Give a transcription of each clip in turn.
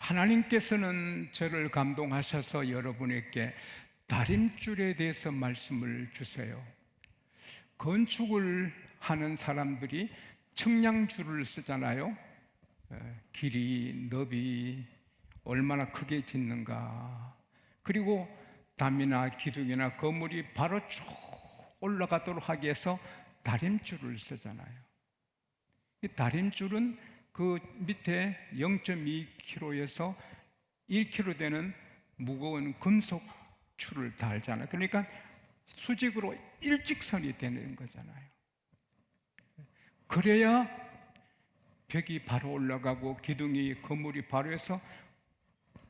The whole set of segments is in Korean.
하나님께서는 저를 감동하셔서 여러분에게 다림줄에 대해서 말씀을 주세요. 건축을 하는 사람들이 측량줄을 쓰잖아요. 길이, 너비, 얼마나 크게 짓는가. 그리고 담이나 기둥이나 건물이 바로 쭉 올라가도록 하기 위해서 다림줄을 쓰잖아요. 이 다림줄은 그 밑에 0.2kg에서 1kg 되는 무거운 금속 줄을 달잖아요. 그러니까 수직으로 일직선이 되는 거잖아요. 그래야 벽이 바로 올라가고 기둥이 건물이 바로 해서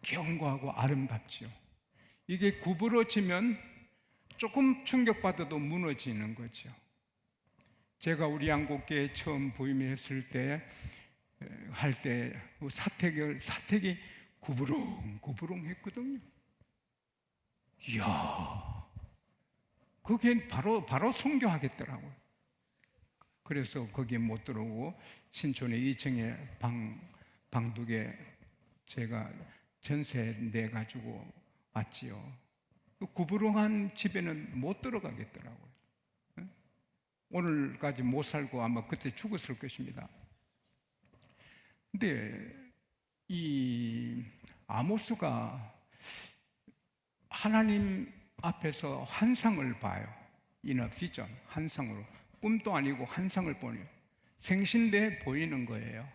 견고하고 아름답지요. 이게 구부러지면 조금 충격받아도 무너지는 거죠. 제가 우리 양곡교에 처음 부임했을 때 사택이 구부렁 했거든요. 이야, 거기엔 바로 성교하겠더라고요. 그래서 거기에 못 들어오고 신촌에 2층에 방 2개 제가 전세 내가지고 왔지요. 구부렁한 집에는 못 들어가겠더라고요. 오늘까지 못 살고 아마 그때 죽었을 것입니다. 근데 이 아모스가 하나님 앞에서 환상을 봐요. In a vision, 환상으로. 꿈도 아니고 환상을 보네요. 생신대 보이는 거예요.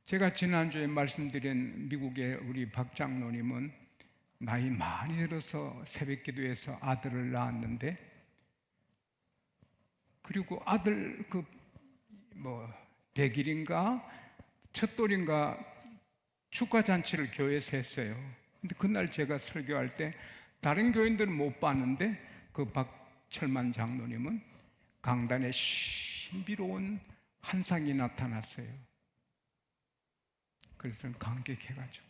제가 지난주에 말씀드린 미국의 우리 박 장로님은 나이 많이 들어서 새벽 기도해서 아들을 낳았는데, 그리고 아들 100일인가 첫돌인가 축하잔치를 교회에서 했어요. 근데 그날 제가 설교할 때 다른 교인들은 못 봤는데 그 박철만 장로님은 강단에 신비로운 환상이 나타났어요. 그래서 감격해가지고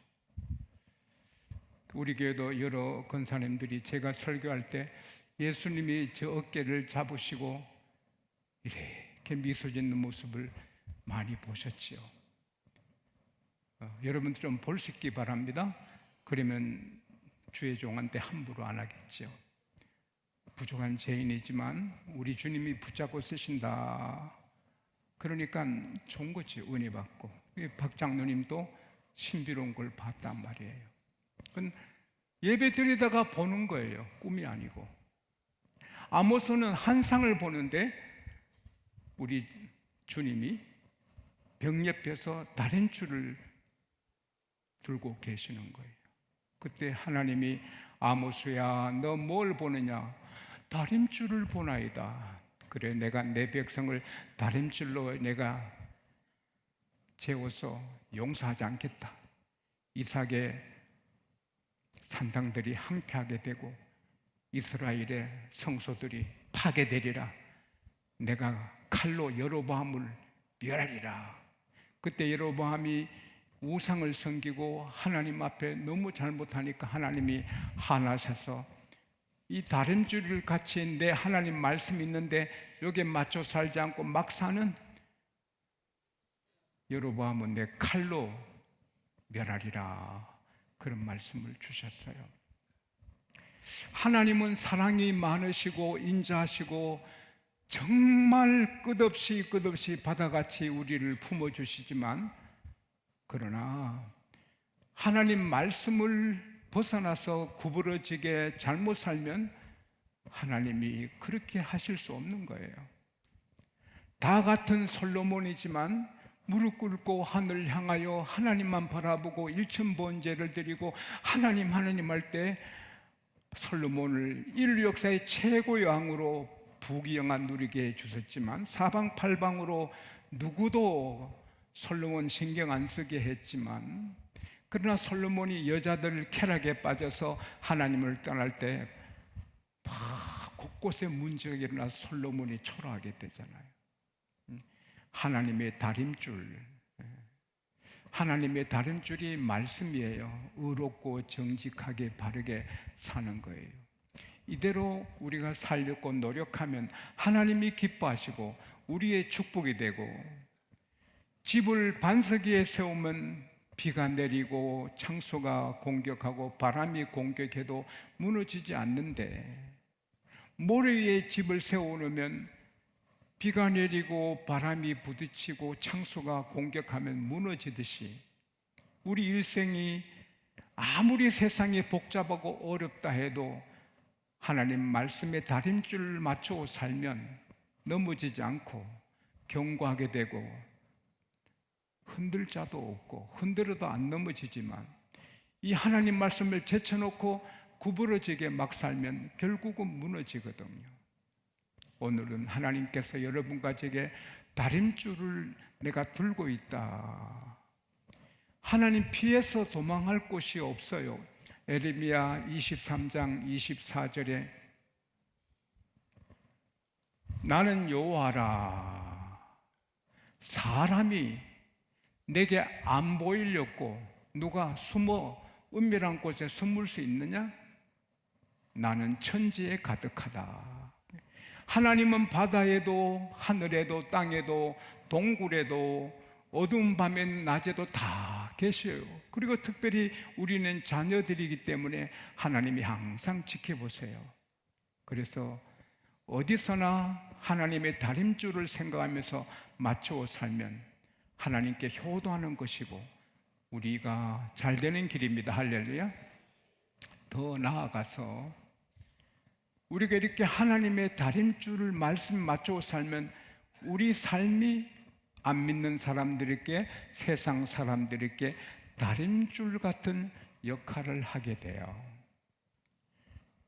우리 교회도 여러 권사님들이 제가 설교할 때 예수님이 저 어깨를 잡으시고 이렇게 미소 짓는 모습을 많이 보셨지요. 여러분들 좀 볼 수 있기 바랍니다. 그러면 주의 종한테 함부로 안 하겠죠. 부족한 죄인이지만 우리 주님이 붙잡고 쓰신다. 그러니까 좋은 거지, 은혜 받고. 박 장로님도 신비로운 걸 봤단 말이에요. 그건 예배 드리다가 보는 거예요. 꿈이 아니고. 아모스는 환상을 보는데 우리 주님이 벽 옆에서 다림줄을 들고 계시는 거예요. 그때 하나님이 아모스야, 너 뭘 보느냐? 다림줄을 보나이다. 그래, 내가 내 백성을 다림줄로 내가 재워서 용서하지 않겠다. 이삭의 산당들이 항폐하게 되고 이스라엘의 성소들이 파괴되리라. 내가 칼로 여로보암을 멸하리라. 그때 여로보암이 우상을 섬기고 하나님 앞에 너무 잘못하니까 하나님이 화나셔서 이 다림줄을 같이 내 하나님 말씀이 있는데 여기에 맞춰 살지 않고 막 사는 여로보암은 내 칼로 멸하리라. 그런 말씀을 주셨어요. 하나님은 사랑이 많으시고 인자하시고 정말 끝없이 바다같이 우리를 품어주시지만, 그러나 하나님 말씀을 벗어나서 구부러지게 잘못 살면 하나님이 그렇게 하실 수 없는 거예요. 다 같은 솔로몬이지만 무릎 꿇고 하늘 향하여 하나님만 바라보고 일천번제를 드리고 하나님 할 때 솔로몬을 인류 역사의 최고의 왕으로 부귀영화 누리게 해주셨지만 사방팔방으로 누구도 솔로몬 신경 안 쓰게 했지만, 그러나 솔로몬이 여자들 쾌락에 빠져서 하나님을 떠날 때 곳곳에 문제가 일어나서 솔로몬이 초라하게 되잖아요. 하나님의 다림줄이 말씀이에요. 의롭고 정직하게 바르게 사는 거예요. 이대로 우리가 살려고 노력하면 하나님이 기뻐하시고 우리의 축복이 되고, 집을 반석 위에 세우면 비가 내리고 창수가 공격하고 바람이 공격해도 무너지지 않는데, 모래 위에 집을 세워놓으면 비가 내리고 바람이 부딪히고 창수가 공격하면 무너지듯이, 우리 일생이 아무리 세상이 복잡하고 어렵다 해도 하나님 말씀에 다림줄을 맞추어 살면 넘어지지 않고 견고하게 되고, 흔들 자도 없고 흔들어도 안 넘어지지만, 이 하나님 말씀을 제쳐놓고 구부러지게 막 살면 결국은 무너지거든요. 오늘은 하나님께서 여러분과 제게 다림줄을 내가 들고 있다. 하나님 피해서 도망할 곳이 없어요. 에레미야 23장 24절에 나는 여호와라. 사람이 내게 안 보이려고 누가 숨어 은밀한 곳에 숨을 수 있느냐? 나는 천지에 가득하다. 하나님은 바다에도 하늘에도 땅에도 동굴에도 어두운 밤엔 낮에도 다 계셔요. 그리고 특별히 우리는 자녀들이기 때문에 하나님이 항상 지켜보세요. 그래서 어디서나 하나님의 다림줄을 생각하면서 맞추어 살면 하나님께 효도하는 것이고 우리가 잘 되는 길입니다. 할렐루야. 더 나아가서 우리가 이렇게 하나님의 다림줄을 말씀 맞추어 살면 우리 삶이 안 믿는 사람들에게, 세상 사람들에게 다림줄 같은 역할을 하게 돼요.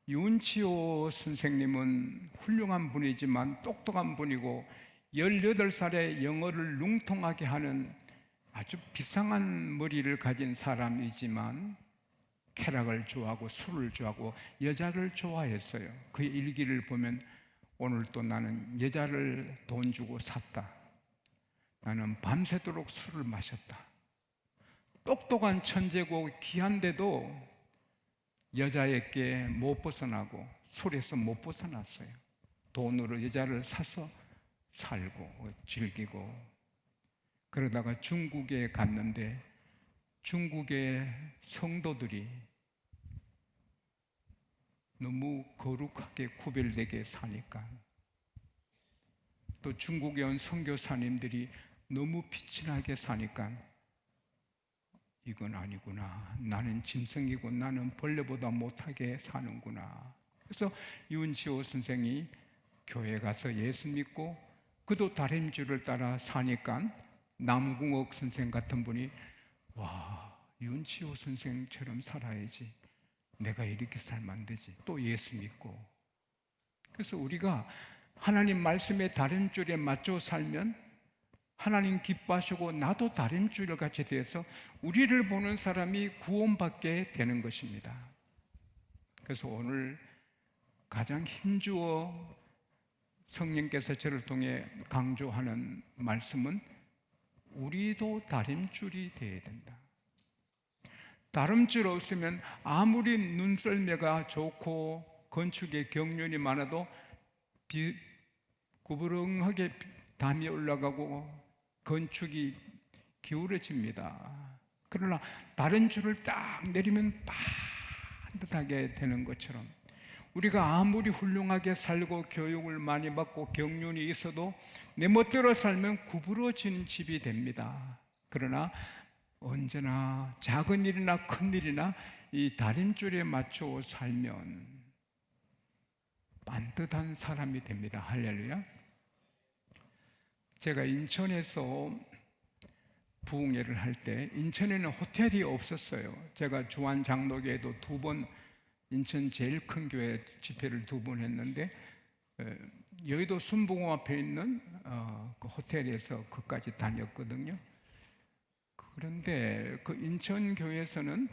윤치호 선생님은 훌륭한 분이지만 똑똑한 분이고 18살에 영어를 융통하게 하는 아주 비상한 머리를 가진 사람이지만 쾌락을 좋아하고 술을 좋아하고 여자를 좋아했어요. 그의 일기를 보면 오늘도 나는 여자를 돈 주고 샀다. 나는 밤새도록 술을 마셨다. 똑똑한 천재고 귀한데도 여자에게 못 벗어나고 술에서 못 벗어났어요. 돈으로 여자를 사서 살고 즐기고, 그러다가 중국에 갔는데 중국의 성도들이 너무 거룩하게 구별되게 사니까, 또 중국에 온 선교사님들이 너무 피친하게 사니까 이건 아니구나. 나는 짐승이고 나는 벌레보다 못하게 사는구나. 그래서 윤치호 선생이 교회 가서 예수 믿고 그도 다림줄을 따라 사니까 남궁옥 선생 같은 분이 와, 윤치호 선생처럼 살아야지. 내가 이렇게 살면 안 되지. 또 예수 믿고. 그래서 우리가 하나님 말씀의 다림줄에 맞춰 살면 하나님 기뻐하시고 나도 다림줄 같이 돼서 우리를 보는 사람이 구원받게 되는 것입니다. 그래서 오늘 가장 힘주어 성령께서 저를 통해 강조하는 말씀은 우리도 다림줄이 되어야 된다. 다림줄 없으면 아무리 눈썰매가 좋고 건축에 경륜이 많아도 구부렁하게 담이 올라가고 건축이 기울어집니다. 그러나 다른 줄을 딱 내리면 반듯하게 되는 것처럼 우리가 아무리 훌륭하게 살고 교육을 많이 받고 경륜이 있어도 내 멋대로 살면 구부러지는 집이 됩니다. 그러나 언제나 작은 일이나 큰 일이나 이 다림줄에 맞춰 살면 반듯한 사람이 됩니다. 할렐루야. 제가 인천에서 부흥회를 할 때 인천에는 호텔이 없었어요. 제가 주한 장로교회도 2번, 인천 제일 큰 교회 집회를 2번 했는데 여의도 순복음 앞에 있는 그 호텔에서 그까지 다녔거든요. 그런데 그 인천 교회에서는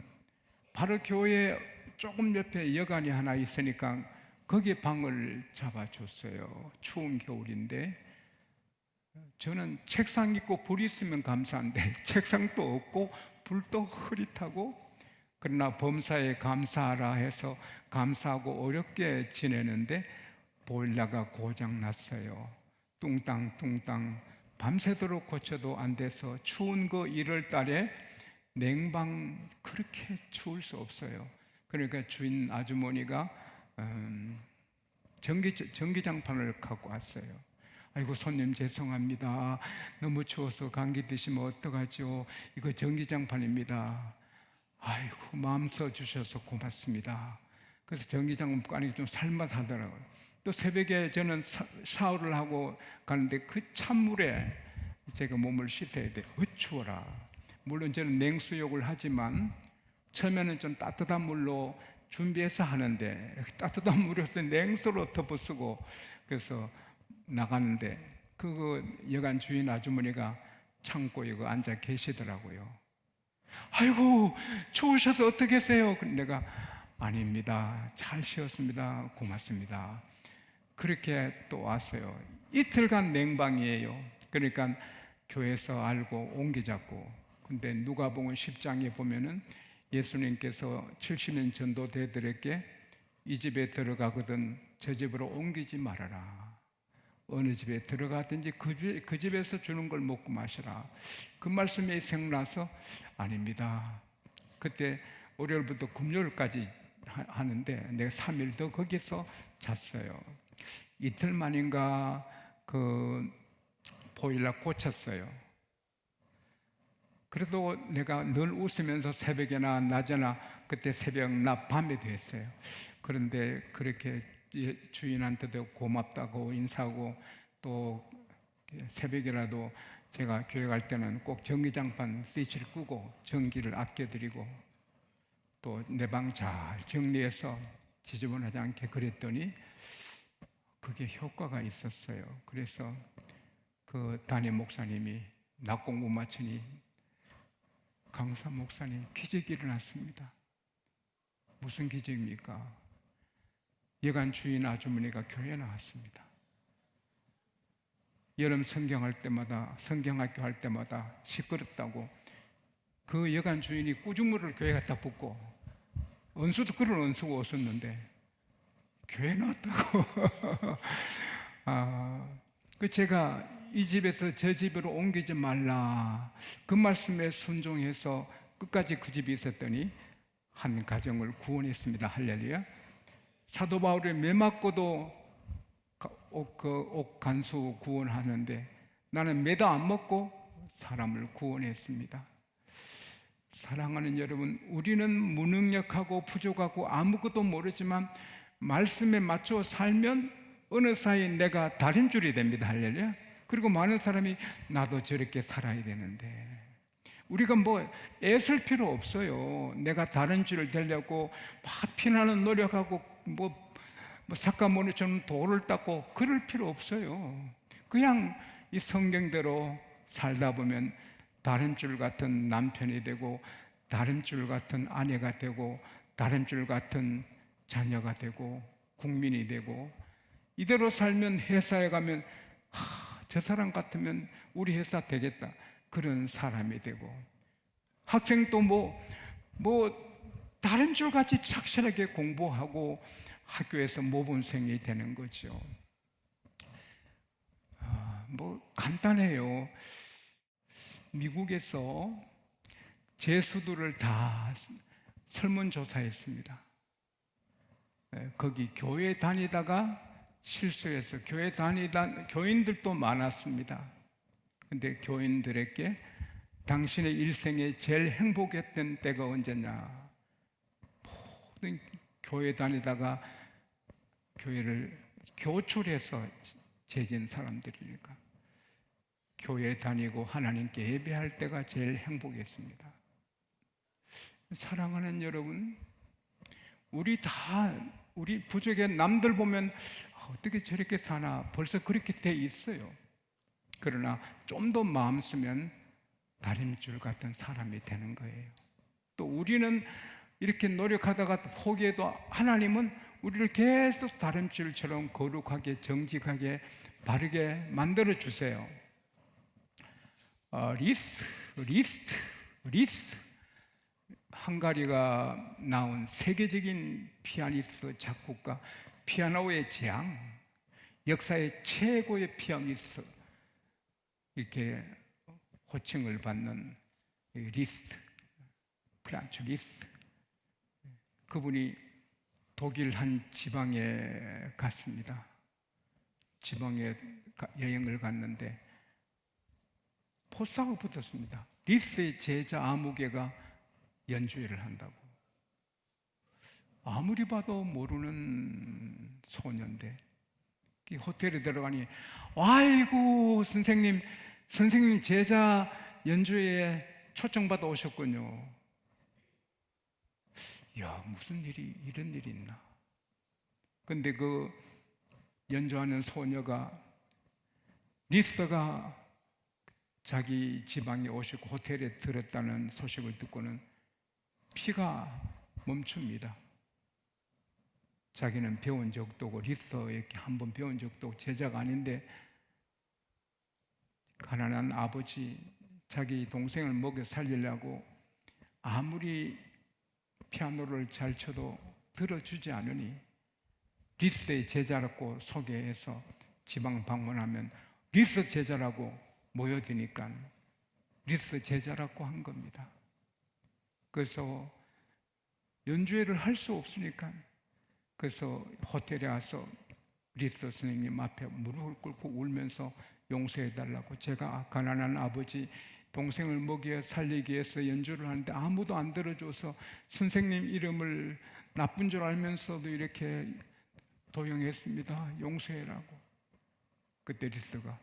바로 교회 조금 옆에 여관이 하나 있으니까 거기에 방을 잡아줬어요. 추운 겨울인데 저는 책상 있고 불이 있으면 감사한데 책상도 없고 불도 흐릿하고, 그러나 범사에 감사하라 해서 감사하고 어렵게 지내는데 보일러가 고장났어요. 뚱땅뚱땅 밤새도록 고쳐도 안 돼서 추운 그 1월 달에 냉방 그렇게 추울 수 없어요. 그러니까 주인 아주머니가 전기장판을 갖고 왔어요. 아이고 손님 죄송합니다. 너무 추워서 감기 드시면 어떡하죠? 이거 전기장판입니다. 아이고 마음 써주셔서 고맙습니다. 그래서 전기장판이 좀 살맛하더라고요. 또 새벽에 저는 샤워를 하고 가는데 그 찬물에 제가 몸을 씻어야 돼요. 추워라. 물론 저는 냉수욕을 하지만 처음에는 좀 따뜻한 물로 준비해서 하는데 따뜻한 물에서 냉수로 덮어쓰고 그래서 나가는데 그 여관 주인 아주머니가 창고에 앉아 계시더라고요. 아이고 추우셔서 어떻게 계세요? 내가 아닙니다. 잘 쉬었습니다. 고맙습니다. 그렇게 또 왔어요. 이틀간 냉방이에요. 그러니까 교회에서 알고 옮기자고. 근데 누가복음 10장에 보면은 예수님께서 70년 전도대들에게 이 집에 들어가거든 저 집으로 옮기지 말아라. 어느 집에 들어가든지 그 집에서 주는 걸 먹고 마시라. 그 말씀이 생각나서 아닙니다. 그때 월요일부터 금요일까지 하는데 내가 3일 더 거기서 잤어요. 이틀 만인가 그 보일러 고쳤어요. 그래도 내가 늘 웃으면서 새벽이나 낮이나 그때 새벽, 낮, 밤에도 했어요. 그런데 그렇게 주인한테도 고맙다고 인사하고 또 새벽이라도 제가 교회 갈 때는 꼭 전기장판 스위치를 끄고 전기를 아껴드리고 또 내 방 잘 정리해서 지저분하지 않게 그랬더니 그게 효과가 있었어요. 그래서 그 담임 목사님이 낮 공부 마치니 강사 목사님 기적이 일어났습니다. 무슨 기적입니까? 여관 주인 아주머니가 교회에 나왔습니다. 여름 성경할 때마다 성경학교 할 때마다 시끄럽다고 그 여관 주인이 꾸중물을 교회 갖다 붓고 은수도 그런 은수가 없었는데 교회 나왔다고. 제가 이 집에서 저 집으로 옮기지 말라 그 말씀에 순종해서 끝까지 그 집에 있었더니 한 가정을 구원했습니다. 할렐루야. 사도 바울이 매 맞고도 옥 간수 구원하는데 나는 매도 안 먹고 사람을 구원했습니다. 사랑하는 여러분, 우리는 무능력하고 부족하고 아무것도 모르지만 말씀에 맞춰 살면 어느 사이 내가 다림줄이 됩니다. 할렐루야. 그리고 많은 사람이 나도 저렇게 살아야 되는데 우리가 뭐 애쓸 필요 없어요. 내가 다림줄을 되려고 막 피나는 노력하고 뭐 삭가모니처럼 돌을 닦고 그럴 필요 없어요. 그냥 이 성경대로 살다 보면 다림줄 같은 남편이 되고 다림줄 같은 아내가 되고 다림줄 같은 자녀가 되고 국민이 되고 이대로 살면 회사에 가면 저 사람 같으면 우리 회사 되겠다 그런 사람이 되고 학생도 다림줄 같이 착실하게 공부하고 학교에서 모범생이 되는 거죠. 간단해요. 미국에서 제수들을 다 설문조사했습니다. 거기 교회 다니다가 실수해서 교회 다니다 교인들도 많았습니다. 근데 교인들에게 당신의 일생에 제일 행복했던 때가 언제냐? 모든 교회 다니다가 교회를 교출해서 재진 사람들이니까 교회 다니고 하나님께 예배할 때가 제일 행복했습니다. 사랑하는 여러분, 우리 부족해 남들 보면 어떻게 저렇게 사나 벌써 그렇게 돼 있어요. 그러나 좀 더 마음 쓰면 다림줄 같은 사람이 되는 거예요. 또 우리는 이렇게 노력하다가 포기해도 하나님은 우리를 계속 다림줄처럼 거룩하게 정직하게 바르게 만들어 주세요. 리스트 헝가리가 나온 세계적인 피아니스트 작곡가 피아노의 재앙 역사의 최고의 피아니스트 이렇게 호칭을 받는 리스트 프란츠 리스, 그분이 독일 한 지방에 갔습니다. 지방에 여행을 갔는데 포스터가 붙었습니다. 리스의 제자 아무개가 연주회를 한다고. 아무리 봐도 모르는 소년데 호텔에 들어가니, 아이고 선생님 제자 연주회에 초청받아 오셨군요. 야, 무슨 일이 이런 일이 있나. 근데 그 연주하는 소녀가, 리스가 자기 지방에 오시고 호텔에 들었다는 소식을 듣고는 피가 멈춥니다. 자기는 배운 적도 없고 리스에게 한번 배운 적도 없고 제자가 아닌데, 가난한 아버지, 자기 동생을 먹여 살리려고 아무리 피아노를 잘 쳐도 들어주지 않으니 리스의 제자라고 소개해서 지방 방문하면 리스 제자라고 모여드니까 리스 제자라고 한 겁니다. 그래서 연주회를 할 수 없으니까, 그래서 호텔에 와서 리스 선생님 앞에 무릎을 꿇고 울면서 용서해달라고, 제가 가난한 아버지 동생을 먹여 살리기 위해서 연주를 하는데 아무도 안 들어줘서 선생님 이름을 나쁜 줄 알면서도 이렇게 도용했습니다. 용서해라고. 그때 리스가,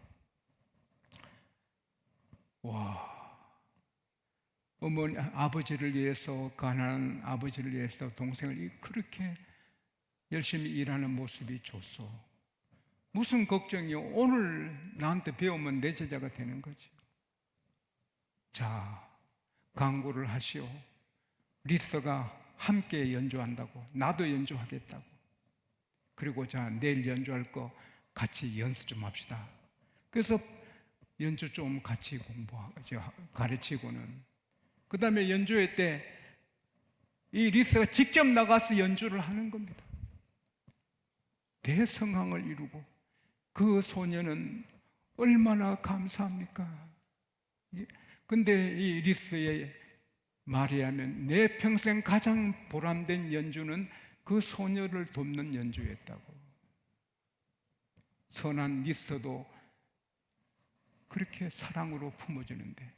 와, 어머니, 아버지를 위해서, 가난한 아버지를 위해서 동생을 그렇게 열심히 일하는 모습이 좋소. 무슨 걱정이요? 오늘 나한테 배우면 내 제자가 되는 거지. 자, 강구를 하시오. 리스가 함께 연주한다고, 나도 연주하겠다고. 그리고 자, 내일 연주할 거 같이 연습 좀 합시다. 그래서 연주 좀 같이 가르치고는, 그 다음에 연주회 때 이 리스가 직접 나가서 연주를 하는 겁니다. 대성황을 이루고, 그 소녀는 얼마나 감사합니까? 근데 이 리스의 말에 하면 내 평생 가장 보람된 연주는 그 소녀를 돕는 연주였다고. 선한 리스도 그렇게 사랑으로 품어주는데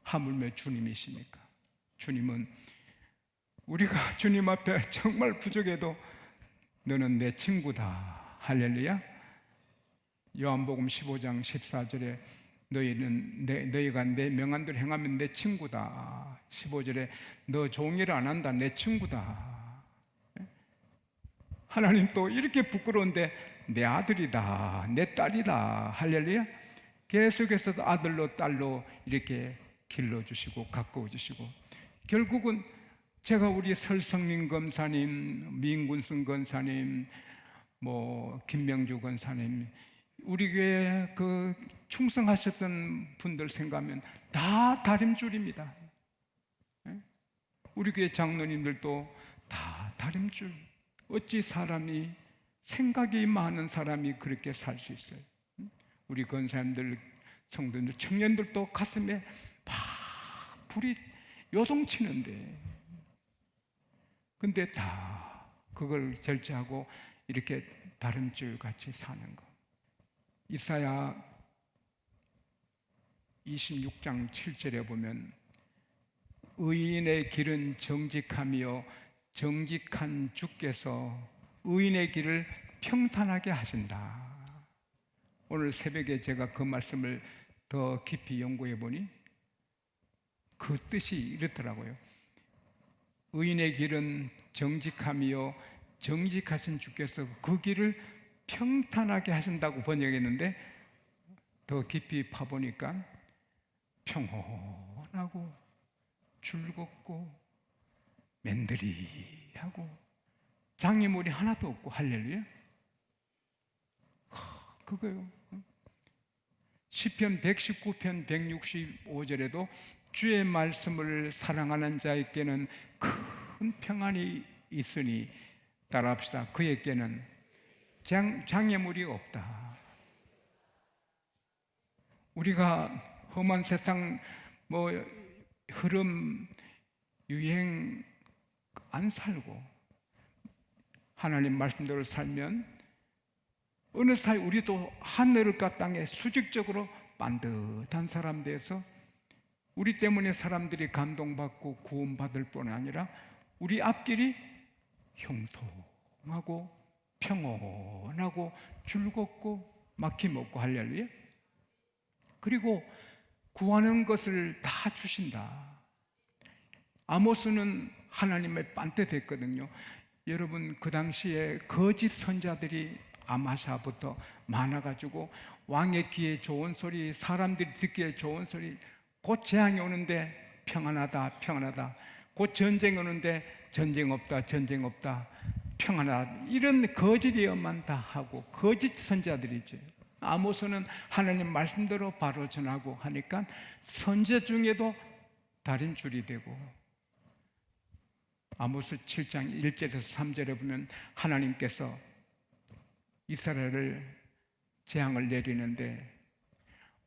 하물며 주님이십니까? 주님은 우리가 주님 앞에 정말 부족해도 너는 내 친구다. 할렐루야. 요한복음 15장 14절에 너희가 내 명한 대로 행하면 내 친구다. 15절에 너 종일 안 한다. 내 친구다. 하나님 또 이렇게 부끄러운데 내 아들이다. 내 딸이다. 할렐루야. 계속해서 아들로 딸로 이렇게 길러주시고 가까워주시고, 결국은 제가 우리 설성민 검사님, 민군승 검사님, 김명주 검사님, 우리 교회 그 충성하셨던 분들 생각하면 다 다림줄입니다. 우리 교회 장로님들도 다 다림줄. 어찌 사람이, 생각이 많은 사람이 그렇게 살 수 있어요? 우리 권사님들, 성도들, 청년들도 가슴에 막 불이 요동치는데, 근데 다 그걸 절제하고 이렇게 다림줄 같이 사는 거. 이사야 26장 7절에 보면 의인의 길은 정직하며 정직한 주께서 의인의 길을 평탄하게 하신다. 오늘 새벽에 제가 그 말씀을 더 깊이 연구해 보니 그 뜻이 이렇더라고요. 의인의 길은 정직하며 정직하신 주께서 그 길을 평탄하게 하신다고 번역했는데, 더 깊이 파보니까 평온하고 즐겁고 맨들이하고 장애물이 하나도 없고. 할렐루야. 그거요. 시편 119편 165절에도 주의 말씀을 사랑하는 자에게는 큰 평안이 있으니, 따라합시다. 그에게는 장애물이 없다. 우리가 험한 세상 흐름, 유행 안 살고 하나님 말씀대로 살면 어느 사이 우리도 하늘과 땅에 수직적으로 반듯한 사람 돼서 우리 때문에 사람들이 감동받고 구원받을 뿐 아니라 우리 앞길이 형통하고 평온하고 즐겁고 막힘없고 할렐루야. 그리고 구하는 것을 다 주신다. 아모스는 하나님의 빤듯했거든요. 여러분, 그 당시에 거짓 선자들이 아마샤부터 많아가지고 왕의 귀에 좋은 소리, 사람들이 듣기에 좋은 소리, 곧 재앙이 오는데 평안하다, 평안하다, 곧 전쟁이 오는데 전쟁 없다, 전쟁 없다, 평안하다, 이런 거짓 예언만 다 하고 거짓 선자들이지. 아모스는 하나님 말씀대로 바로 전하고 하니까 선제 중에도 다림줄이 되고, 아모스 7장 1절에서 3절에 보면 하나님께서 이스라엘을 재앙을 내리는데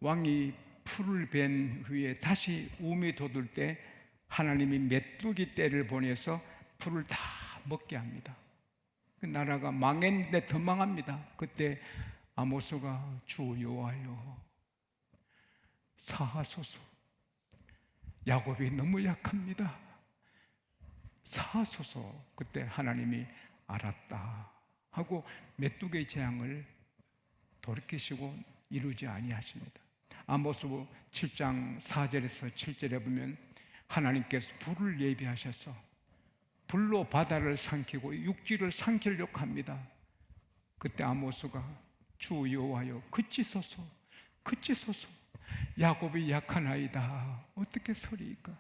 왕이 풀을 벤 후에 다시 우미 돋을 때 하나님이 메뚜기 떼를 보내서 풀을 다 먹게 합니다. 그 나라가 망했는데 더 망합니다. 그때 아모스가 주 여호와여 사하소서, 야곱이 너무 약합니다, 사하소서. 그때 하나님이 알았다 하고 메뚜기 재앙을 돌이키시고 이루지 아니하십니다. 아모스 7장 4절에서 7절에 보면 하나님께서 불을 예비하셔서 불로 바다를 삼키고 육지를 삼키려고 합니다. 그때 아모스가 주 여호와여 그치소서, 그치소서, 야곱이 약한 아이다 어떻게 서리이까?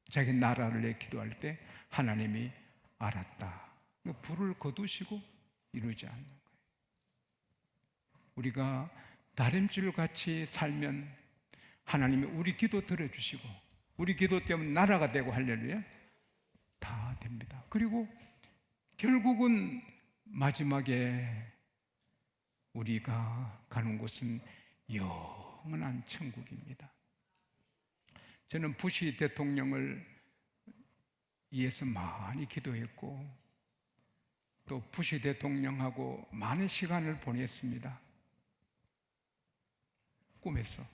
자기 나라를 위해 기도할 때 하나님이 알았다. 불을 거두시고 이루지 않는 거예요. 우리가 다림줄 같이 살면 하나님이 우리 기도 들어주시고 우리 기도 때문에 나라가 되고 할렐루야 다 됩니다. 그리고 결국은 마지막에 우리가 가는 곳은 영원한 천국입니다. 저는 부시 대통령을 위해서 많이 기도했고 또 부시 대통령하고 많은 시간을 보냈습니다. 꿈에서.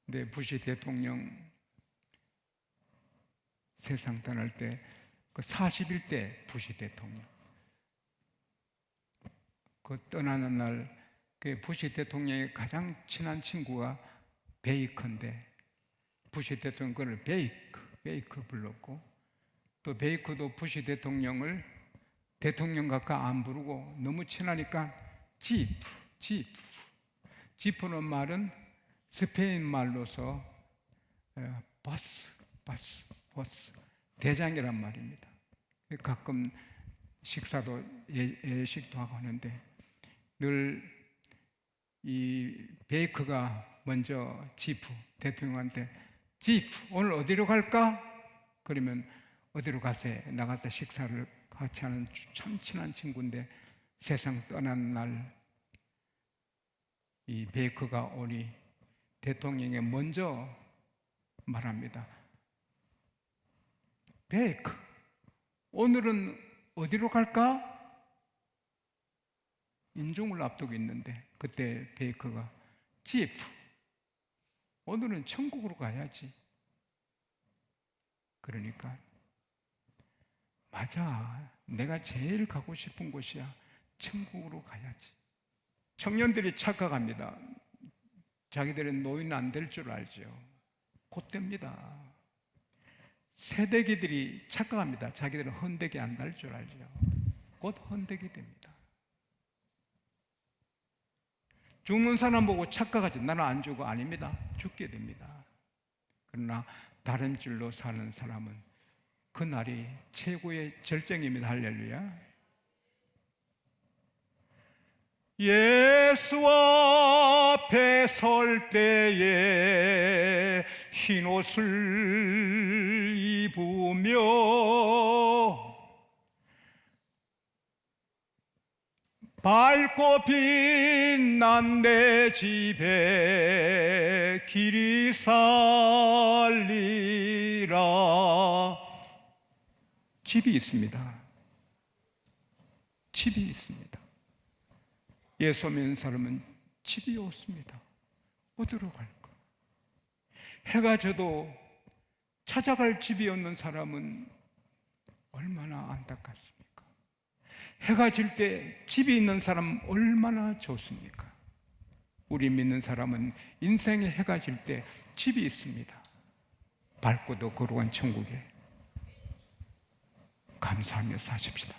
근데 부시 대통령 세상 떠날 때 그 41대 부시 대통령 그 떠나는 날 그 부시 대통령의 가장 친한 친구가 베이커인데 부시 대통령 그를 베이커 불렀고 또 베이커도 부시 대통령을 대통령 가까 안 부르고 너무 친하니까 지프는 말은 스페인 말로서 버스 대장이란 말입니다. 가끔 식사도 예식도 하고 하는데 늘 이 베이커가 먼저 지프 대통령한테 지프 오늘 어디로 갈까? 그러면 어디로 가세요? 나가서 식사를 같이 하는 참 친한 친구인데 세상 떠난 날 이 베이커가 오니 대통령이 먼저 말합니다. 베이커 오늘은 어디로 갈까? 인종을 앞두고 있는데 그때 베이커가 지프 오늘은 천국으로 가야지. 그러니까 맞아, 내가 제일 가고 싶은 곳이야, 천국으로 가야지. 청년들이 착각합니다. 자기들은 노인 안 될 줄 알죠. 곧 됩니다. 세대기들이 착각합니다. 자기들은 헌데기 안 날 줄 알죠. 곧 헌데기 됩니다. 죽는 사람 보고 착각하지 나는 안 죽어. 아닙니다. 죽게 됩니다. 그러나 다른 길로 사는 사람은 그날이 최고의 절정입니다. 할렐루야. 예수 앞에 설 때에 흰옷을 입으며 밝고 빛난 내 집에 길이 살리 아니라 집이 있습니다. 집이 있습니다. 예수 믿는 사람은 집이 없습니다. 어디로 갈까? 해가 져도 찾아갈 집이 없는 사람은 얼마나 안타깝습니까? 해가 질 때 집이 있는 사람 얼마나 좋습니까? 우리 믿는 사람은 인생의 해가 질 때 집이 있습니다. 밝고도 거룩한 천국에 감사하며 사십시다.